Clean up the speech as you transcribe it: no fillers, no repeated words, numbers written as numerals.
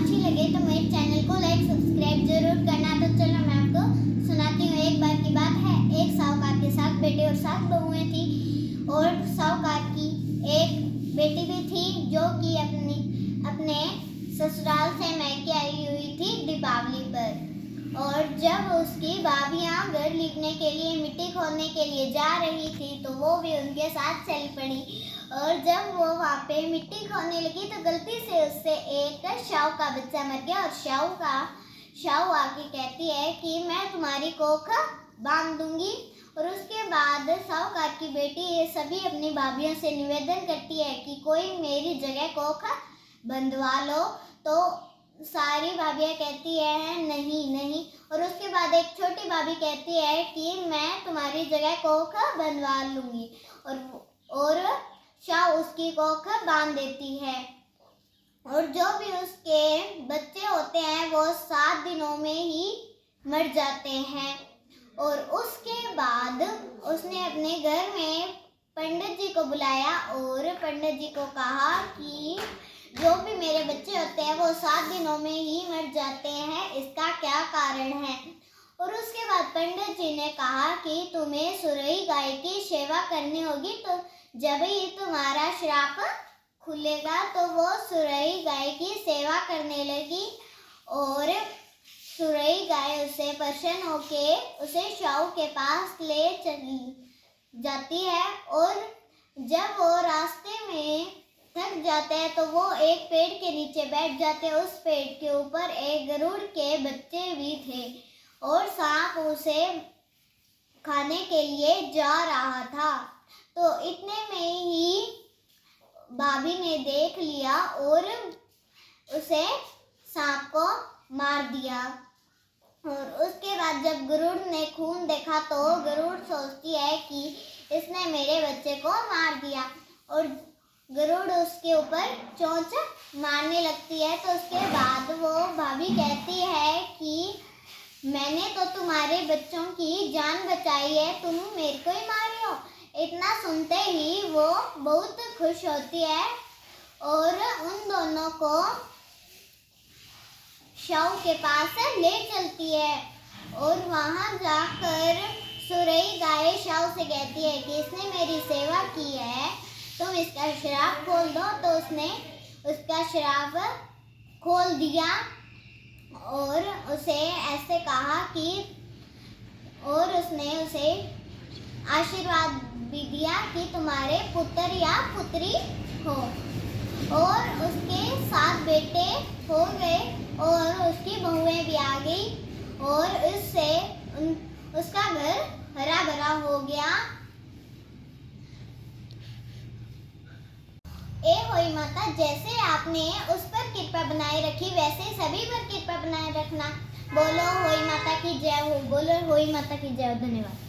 अच्छी लगे तो मेरे चैनल को लाइक सब्सक्राइब जरूर करना। तो चलो मैं आपको सुनाती हूँ। एक बार की बात है, एक साहूकार के 7 बेटे और 7 बहुएं थी। और साहूकार की एक बेटी भी थी जो कि अपने ससुराल से मैके आई हुई थी दीपावली पर। और जब उसकी भाभियां घर लिपने के लिए मिट्टी खोदने के लिए जा रही थी तो वो भी उनके साथ चल पड़ी। और जब वो वहाँ पे मिट्टी खोदने लगी तो गलती से उससे एक शाहू का बच्चा मर गया। और शाहू आके कहती है कि मैं तुम्हारी कोख बांध दूंगी। और उसके बाद साहूकार की बेटी ये सभी अपनी भाभियों से निवेदन करती है कि कोई मेरी जगह कोख बंधवा लो। तो सारी भाभियां कहती है नहीं नहीं। और उसके बाद एक छोटी भाभी कहती है कि मैं तुम्हारी जगह कोख बंधवा लूंगी। और शाह उसकी कोख बांध देती है। और जो भी उसके बच्चे होते हैं वो 7 दिनों में ही मर जाते हैं। और उसके बाद उसने अपने घर में पंडित जी को बुलाया और पंडित जी को कहा कि जो भी मेरे बच्चे होते हैं वो 7 दिनों में ही मर जाते हैं, इसका क्या कारण है। और उसके बाद पंडित जी ने कहा कि तुम्हें सुरई गाय की सेवा करनी होगी। तो जब ही तुम्हारा श्राप खुलेगा तो वो सुरई गाय की सेवा करने लगी। और सुरई गाय उसे प्रसन्न होके उसे शाहू के पास ले चली जाती है। और जब वो रास्ते में थक जाते हैं तो वो एक पेड़ के नीचे बैठ जाते हैं। उस पेड़ के ऊपर एक गरुड़ के बच्चे भी थे और सांप उसे खाने के लिए जा रहा था। तो इतने में ही भाभी ने देख लिया और उसे सांप को मार दिया। और उसके बाद जब गरुड़ ने खून देखा तो गरुड़ सोचती है कि इसने मेरे बच्चे को मार दिया। और गरुड़ उसके ऊपर चोंच मारने लगती है। तो उसके बाद वो भाभी कहती है कि मैंने तो तुम्हारे बच्चों की जान बचाई है, तुम मेरे को ही मारी हो। इतना सुनते ही वो बहुत खुश होती है और उन दोनों को शाहू के पास ले चलती है। और वहाँ जाकर सुरई गाय शाहू से कहती है कि इसने मेरी सेवा की है, तुम इसका श्राप खोल दो। तो उसने उसका श्राप खोल दिया और उसे ऐसे कहा कि और उसने उसे आशीर्वाद भी दिया कि तुम्हारे पुत्र या पुत्री हो। और उसके 7 बेटे हो गए और उसकी बहुएं भी आ गई और उससे उसका घर हरा भरा हो गया। ए होई माता, जैसे आपने उस पर कृपा बनाए रखी वैसे सभी पर कृपा बनाए रखना। बोलो होई माता की जय हो। बोलो होई माता की जय हो। धन्यवाद।